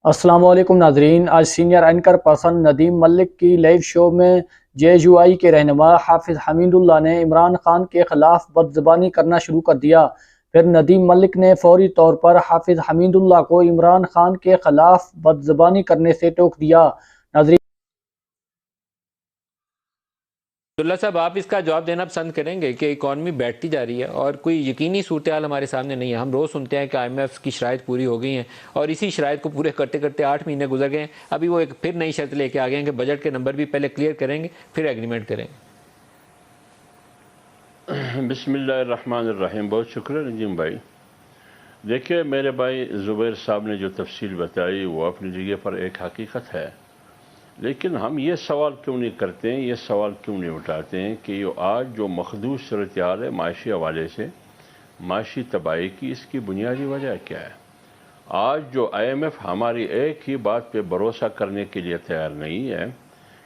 السلام علیکم ناظرین، آج سینئر اینکر پرسن ندیم ملک کی لائیو شو میں جے یو آئی کے رہنما حافظ حمید اللہ نے عمران خان کے خلاف بدزبانی کرنا شروع کر دیا۔ پھر ندیم ملک نے فوری طور پر حافظ حمید اللہ کو عمران خان کے خلاف بدزبانی کرنے سے ٹوک دیا۔ ناظرین، عبداللہ صاحب، آپ اس کا جواب دینا پسند کریں گے کہ اکانومی بیٹھتی جا رہی ہے اور کوئی یقینی صورتحال ہمارے سامنے نہیں ہے۔ ہم روز سنتے ہیں کہ آئی ایم ایف کی شرائط پوری ہو گئی ہیں اور اسی شرائط کو پورے کرتے کرتے 8 مہینے گزر گئے ہیں۔ ابھی وہ ایک پھر نئی شرط لے کے آ گئے ہیں کہ بجٹ کے نمبر بھی پہلے کلیئر کریں گے پھر ایگریمنٹ کریں گے۔ بسم اللہ الرحمن الرحیم۔ بہت شکریہ ندیم بھائی۔ دیکھیں میرے بھائی زبیر صاحب نے جو تفصیل بتائی وہ اپنی جگہ پر ایک حقیقت ہے، لیکن ہم یہ سوال کیوں نہیں کرتے ہیں، یہ سوال کیوں نہیں اٹھاتے ہیں کہ یہ آج جو مخدوش صورتحال ہے معاشی حوالے سے، معاشی تباہی کی، اس کی بنیادی وجہ کیا ہے؟ آج جو آئی ایم ایف ہماری ایک ہی بات پہ بھروسہ کرنے کے لیے تیار نہیں ہے،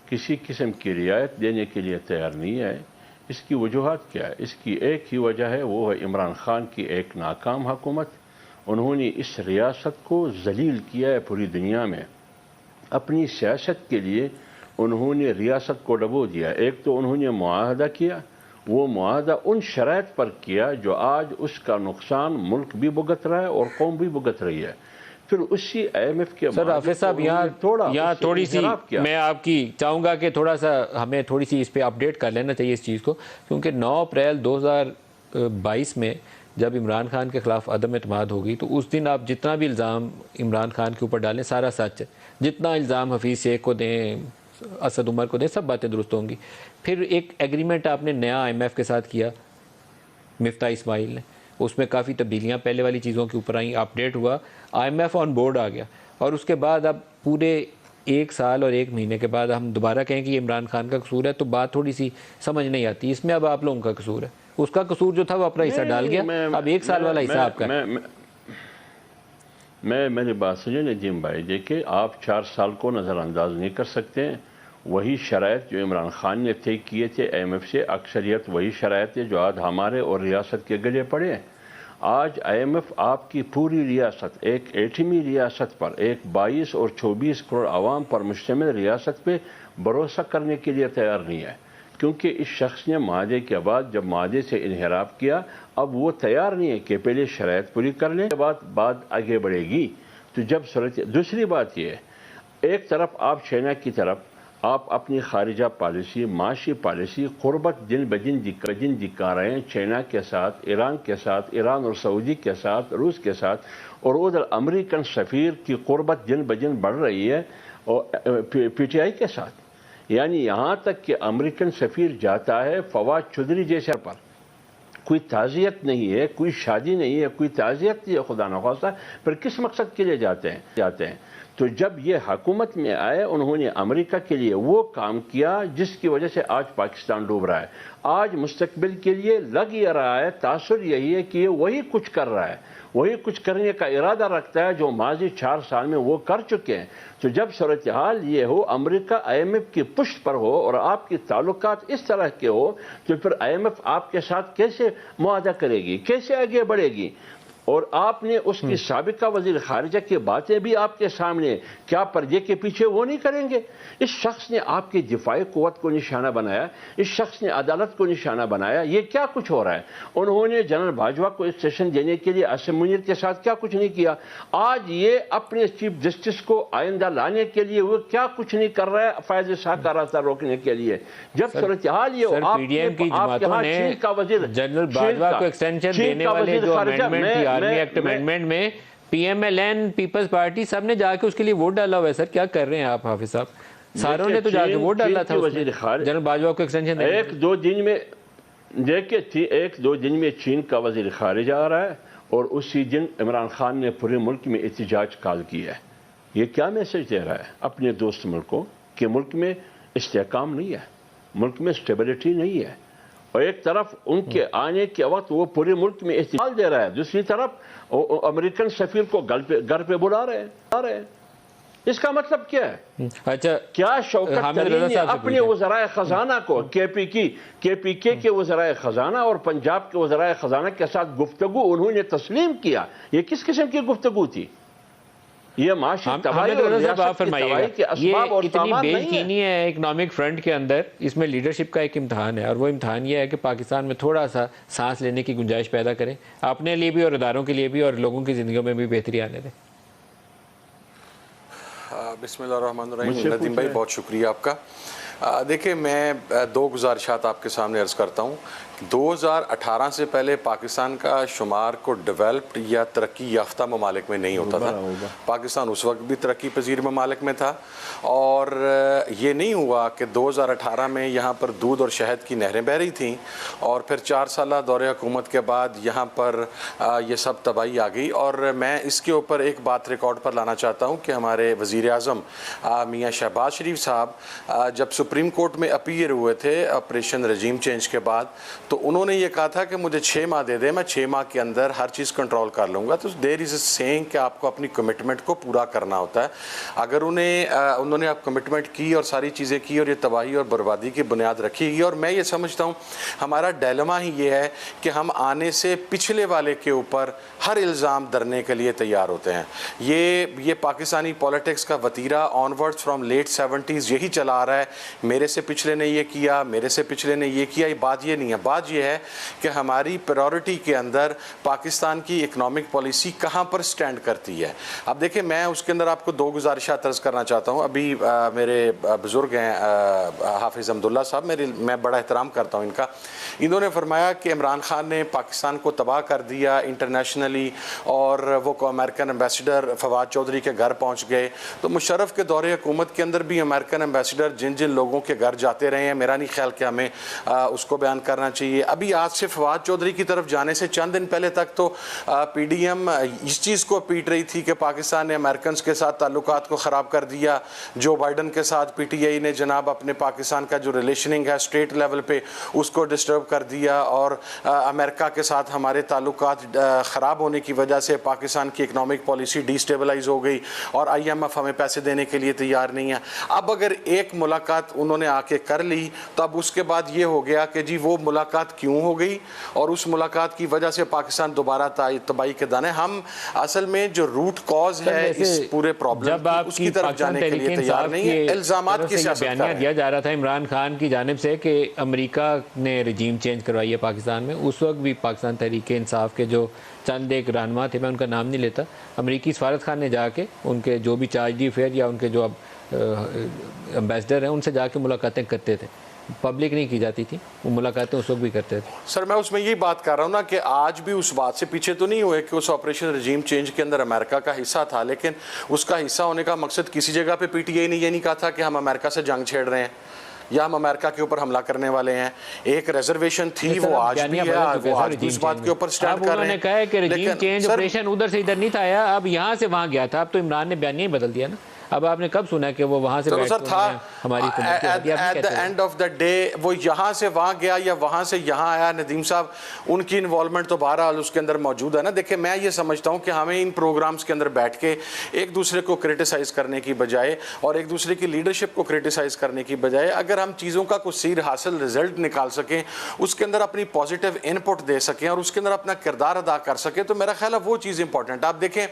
کسی قسم کی رعایت دینے کے لیے تیار نہیں ہے، اس کی وجوہات کیا ہے؟ اس کی ایک ہی وجہ ہے، وہ ہے عمران خان کی ایک ناکام حکومت۔ انہوں نے اس ریاست کو ذلیل کیا ہے پوری دنیا میں، اپنی سیاست کے لیے انہوں نے ریاست کو ڈبو دیا۔ ایک تو انہوں نے معاہدہ کیا، وہ معاہدہ ان شرائط پر کیا جو آج اس کا نقصان ملک بھی بھگت رہا ہے اور قوم بھی بھگت رہی ہے۔ پھر اسی آئی ایم ایف کے سر حافظ صاحب، یہاں تھوڑی سی میں آپ کی چاہوں گا کہ تھوڑا سا ہمیں تھوڑی سی اس پہ اپڈیٹ کر لینا چاہیے اس چیز کو، کیونکہ 9 اپریل 2022 میں جب عمران خان کے خلاف عدم اعتماد ہوگی تو اس دن آپ جتنا بھی الزام عمران خان کے اوپر ڈالیں سارا سچ ہے، جتنا الزام حفیظ شیخ کو دیں، اسد عمر کو دیں، سب باتیں درست ہوں گی۔ پھر ایک ایگریمنٹ آپ نے نیا آئی ایم ایف کے ساتھ کیا مفتاح اسماعیل نے، اس میں کافی تبدیلیاں پہلے والی چیزوں کے اوپر آئیں، اپڈیٹ ہوا، I M F on board آ گیا، اور اس کے بعد اب پورے 1 سال اور 1 مہینے کے بعد ہم دوبارہ کہیں کہ یہ عمران خان کا قصور ہے تو بات تھوڑی سی سمجھ نہیں آتی۔ اس میں اب آپ لوگوں کا قصور ہے، اس کا قصور جو تھا وہ اپنا حصہ ڈال گیا، اب 1 سال والا حصہ آپ کا ہے۔ میری بات سنیے ندیم بھائی، دیکھیں آپ 4 سال کو نظر انداز نہیں کر سکتے ہیں۔ وہی شرائط جو عمران خان نے طے کیے تھے ایم ایف سے، اکثریت وہی شرائط ہے جو آج ہمارے اور ریاست کے گلے پڑے ہیں۔ آج آئی ایم ایف آپ کی پوری ریاست، ایک ایٹمی ریاست پر، ایک 22 اور 24 کروڑ عوام پر مشتمل ریاست پہ بھروسہ کرنے کے لیے تیار نہیں ہے، کیونکہ اس شخص نے معاہدے کے بعد جب معاہدے سے انحراف کیا، اب وہ تیار نہیں ہے کہ پہلے شرائط پوری کر لیں، بات آگے بڑھے گی۔ تو جب دوسری بات یہ ہے، ایک طرف آپ چائنا کی طرف آپ اپنی خارجہ پالیسی، معاشی پالیسی، قربت دن بدن دکھا رہے ہیں چائنا کے ساتھ، ایران کے ساتھ، ایران اور سعودی کے ساتھ، روس کے ساتھ، اور ادھر امریکن سفیر کی قربت دن بدن بڑھ رہی ہے اور پی ٹی آئی کے ساتھ، یعنی یہاں تک کہ امریکن سفیر جاتا ہے فواد چودھری جیسے پر، کوئی تعزیت نہیں ہے، کوئی شادی نہیں ہے، کوئی تعزیت نہیں ہے، خدا نخواستہ، پھر کس مقصد کے لیے جاتے ہیں؟ تو جب یہ حکومت میں آئے، انہوں نے امریکہ کے لیے وہ کام کیا جس کی وجہ سے آج پاکستان ڈوب رہا ہے۔ آج مستقبل کے لیے لگ یہ رہا ہے، تاثر یہی ہے کہ یہ وہی کچھ کر رہا ہے، وہی کچھ کرنے کا ارادہ رکھتا ہے جو ماضی 4 سال میں وہ کر چکے ہیں۔ تو جب صورتحال یہ ہو، امریکہ آئی ایم ایف کی پشت پر ہو اور آپ کی تعلقات اس طرح کے ہو، تو پھر آئی ایم ایف آپ کے ساتھ کیسے معاہدہ کرے گی، کیسے آگے بڑھے گی؟ اور آپ نے اس کی سابقہ وزیر خارجہ کی باتیں بھی آپ کے سامنے، کیا پردے کے پیچھے وہ نہیں کریں گے؟ اس شخص نے آپ کی دفاعی قوت کو نشانہ بنایا، اس شخص نے عدالت کو نشانہ بنایا۔ یہ کیا کچھ ہو رہا ہے؟ انہوں نے جنرل باجوہ کو اسٹیشن دینے کے لیے عاصم منیر کے ساتھ کیا کچھ نہیں کیا؟ آج یہ اپنے چیف جسٹس کو آئندہ لانے کے لیے وہ کیا کچھ نہیں کر رہا ہے فیض اسحاق کا راستہ روکنے کے لیے؟ جب صورتحال یہ ہو، پی ڈی ایم کی جماعتوں نے جنرل باجوہ کو ایکسٹینشن دینے والے جو امینڈمنٹ تھی آرمی ایکٹ امینڈمنٹ میں، P M L N, Peoples Party سب نے جا کے اس کے لیے ووٹ ڈالا ہوا ہے۔ سر کیا کر رہے ہیں آپ حافظ صاحب؟ ساروں نے تو جا کے ووٹ ڈالا تھا جنرل باجوہ کو ایکسٹینشن دینے۔ ایک دو دن میں دیکھیں، 1-2 دن میں چین کا وزیر خارجہ آ رہا ہے اور اسی دن عمران خان نے پورے ملک میں احتجاج کال کیا ہے۔ یہ کیا میسج دے رہا ہے اپنے دوست ملک کو کہ ملک میں استحکام نہیں ہے، ملک میں اسٹیبلٹی نہیں ہے، اور ایک طرف ان کے آنے کے وقت وہ پورے ملک میں احتجاج دے رہا ہے، دوسری طرف امریکن سفیر کو گھر پہ بلا رہے ہیں۔ اس کا مطلب کیا ہے؟ اچھا، کیا شوکت ترین نے اپنے وزرائے خزانہ کو، کے پی کے وزرائے خزانہ اور پنجاب کے وزرائے خزانہ کے ساتھ گفتگو انہوں نے تسلیم کیا؟ یہ کس قسم کی گفتگو تھی؟ یہ معاشی تباہی حامد اور رضا صاحب ریاست آپ کی فرمائیے تباہی کے گا، اسباب یہ اور اتنی سامان بے نہیں ہے. یقینی ہے اکنامک فرنٹ کے اندر، اس میں لیڈرشپ کا ایک امتحان ہے، اور وہ امتحان یہ ہے کہ پاکستان میں تھوڑا سا سانس لینے کی گنجائش پیدا کریں، اپنے لیے بھی اور اداروں کے لیے بھی اور لوگوں کی زندگیوں میں بھی بہتری آنے دیں. بسم اللہ الرحمن الرحیم. ندیم بھائی بہت شکریہ آپ کا. دیکھیں میں دو گزارشات آپ کے سامنے عرض کرتا ہوں. 2018 سے پہلے پاکستان کا شمار کو ڈیولپڈ یا ترقی یافتہ ممالک میں نہیں ہوتا تھا. پاکستان اس وقت بھی ترقی پذیر ممالک میں تھا، اور یہ نہیں ہوا کہ 2018 میں یہاں پر دودھ اور شہد کی نہریں بہہ رہی تھیں اور پھر 4 سالہ دور حکومت کے بعد یہاں پر یہ سب تباہی آ گئی. اور میں اس کے اوپر ایک بات ریکارڈ پر لانا چاہتا ہوں کہ ہمارے وزیر اعظم میاں شہباز شریف صاحب جب سپریم کورٹ میں اپیئر ہوئے تھے آپریشن رجیم چینج کے بعد، تو انہوں نے یہ کہا تھا کہ مجھے 6 ماہ دے دیں، میں 6 ماہ کے اندر ہر چیز کنٹرول کر لوں گا. تو دیر از اے سینگ کہ آپ کو اپنی کمٹمنٹ کو پورا کرنا ہوتا ہے. اگر انہوں نے آپ کمٹمنٹ کی اور ساری چیزیں کی اور یہ تباہی اور بربادی کی بنیاد رکھی گئی. اور میں یہ سمجھتا ہوں ہمارا ڈائلما ہی یہ ہے کہ ہم آنے سے پچھلے والے کے اوپر ہر الزام درنے کے لیے تیار ہوتے ہیں. یہ پاکستانی پولیٹکس کا وتیرہ آن ورڈ فرام لیٹ 70s یہی چلا آ رہا ہے. میرے سے پچھلے نے یہ کیا، میرے سے پچھلے نے یہ کیا. یہ بات یہ نہیں ہے. بات یہ ہے کہ ہماری پریورٹی کے اندر پاکستان کی اکنامک پالیسی کہاں پر سٹینڈ کرتی ہے. اب دیکھیں میں اس کے اندر آپ کو 2 گزارشات عرض کرنا چاہتا ہوں. ابھی میرے بزرگ ہیں حافظ حمداللہ صاحب، میں بڑا احترام کرتا ہوں ان کا. انہوں نے فرمایا کہ عمران خان نے پاکستان کو تباہ کر دیا انٹرنیشنلی، اور وہ امریکن ایمبیسڈر فواد چودھری کے گھر پہنچ گئے. تو مشرف کے دور حکومت کے اندر بھی امریکن ایمبیسڈر جن لوگوں کے گھر جاتے رہے ہیں، میرا نہیں خیال کہ ہمیں اس کو بیان کرنا چاہیے. ابھی آج سے فواد چودھری کی طرف جانے سے چند دن پہلے تک تو پی ڈی ایم اس چیز کو پیٹ رہی تھی کہ پاکستان نے امریکنز کے ساتھ تعلقات کو خراب کر دیا. جو بائیڈن کے ساتھ پی ٹی آئی نے جناب اپنے پاکستان کا جو ریلیشننگ ہے اسٹیٹ لیول پہ اس کو ڈسٹرب کر دیا، اور امریکہ کے ساتھ ہمارے تعلقات خراب ہونے کی وجہ سے پاکستان کی اکنامک پالیسی ڈی اسٹیبلائز ہو گئی، اور آئی ایم ایف ہمیں پیسے دینے کے لیے تیار نہیں ہے. اب اگر ایک ملاقات انہوں نے آ کے کر لی تو اب اس کے بعد یہ ہو گیا کہ جی وہ ملاقات کیوں ہو گئی، اور اس ملاقات کی وجہ سے پاکستان دوبارہ تباہی کے دانے. ہم اصل میں جو روٹ کاز ہے اس پورے پرابلم کی اس کی طرف جانے کے لیے تیار نہیں ہے. الزامات کی سیاست بیانیہ دیا جا رہا تھا عمران خان کی جانب سے کہ امریکہ نے رجیم چینج کروائی ہے پاکستان میں. اس وقت بھی پاکستان تحریک انصاف کے جو چند ایک رہنما تھے، میں ان کا نام نہیں لیتا، امریکی سفارت خان نے جا کے ان کے جو بھی چارج دی افیئر یا ان کے جو اب امبیسڈر ہیں ان سے جا کے ملاقاتیں کرتے تھے. پبلک نہیں کی جاتی تھی وہ ملاقاتیں، اس وقت بھی کرتے تھے. سر میں اس میں یہی بات کر رہا ہوں نا کہ آج بھی اس بات سے پیچھے تو نہیں ہوئے کہ اس آپریشن رجیم چینج کے اندر امریکہ کا حصہ تھا، لیکن اس کا حصہ ہونے کا مقصد کسی جگہ پہ پی ٹی آئی نے یہ نہیں کہا تھا کہ ہم امریکہ سے جنگ چھیڑ رہے ہیں یا ہم امریکہ کے اوپر حملہ کرنے والے ہیں. ایک ریزرویشن تھی، وہ آج بھی ہے، وہ آج بھی اس بات کے اوپر سٹینڈ کر رہے ہیں. انہوں نے کہا ہے کہ رجیم چینج آپریشن ادھر سے ادھر نہیں تھا آیا، اب یہاں سے وہاں گیا تھا. اب تو عمران نے بیانیہ ہی بدل دیا نا. اب آپ نے کب سنا کہ وہ وہاں سے چلو سر تھا at the end of the day وہ یہاں سے وہاں گیا یا وہاں سے یہاں آیا. ندیم صاحب ان کی انوالومنٹ تو بہرحال اس کے اندر موجود ہے نا. دیکھیں میں یہ سمجھتا ہوں کہ ہمیں ان پروگرامز کے اندر بیٹھ کے ایک دوسرے کو کرٹیسائز کرنے کی بجائے اور ایک دوسرے کی لیڈرشپ کو کرٹیسائز کرنے کی بجائے اگر ہم چیزوں کا کچھ سیر حاصل رزلٹ نکال سکیں، اس کے اندر اپنی پازیٹیو ان پٹ دے سکیں اور اس کے اندر اپنا کردار ادا کر سکیں، تو میرا خیال ہے وہ چیز امپورٹنٹ. آپ دیکھیں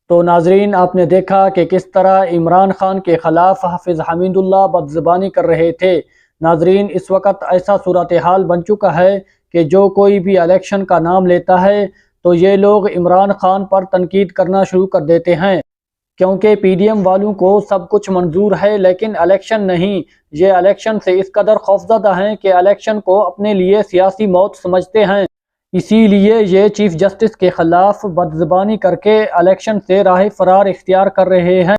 تو ناظرین آپ نے دیکھا کہ کس طرح عمران خان کے خلاف حافظ حمید اللہ بدزبانی کر رہے تھے. ناظرین اس وقت ایسا صورتحال بن چکا ہے کہ جو کوئی بھی الیکشن کا نام لیتا ہے تو یہ لوگ عمران خان پر تنقید کرنا شروع کر دیتے ہیں، کیونکہ پی ڈی ایم والوں کو سب کچھ منظور ہے لیکن الیکشن نہیں. یہ الیکشن سے اس قدر خوفزدہ ہیں کہ الیکشن کو اپنے لیے سیاسی موت سمجھتے ہیں. اسی لیے یہ چیف جسٹس کے خلاف بدزبانی کر کے الیکشن سے راہ فرار اختیار کر رہے ہیں.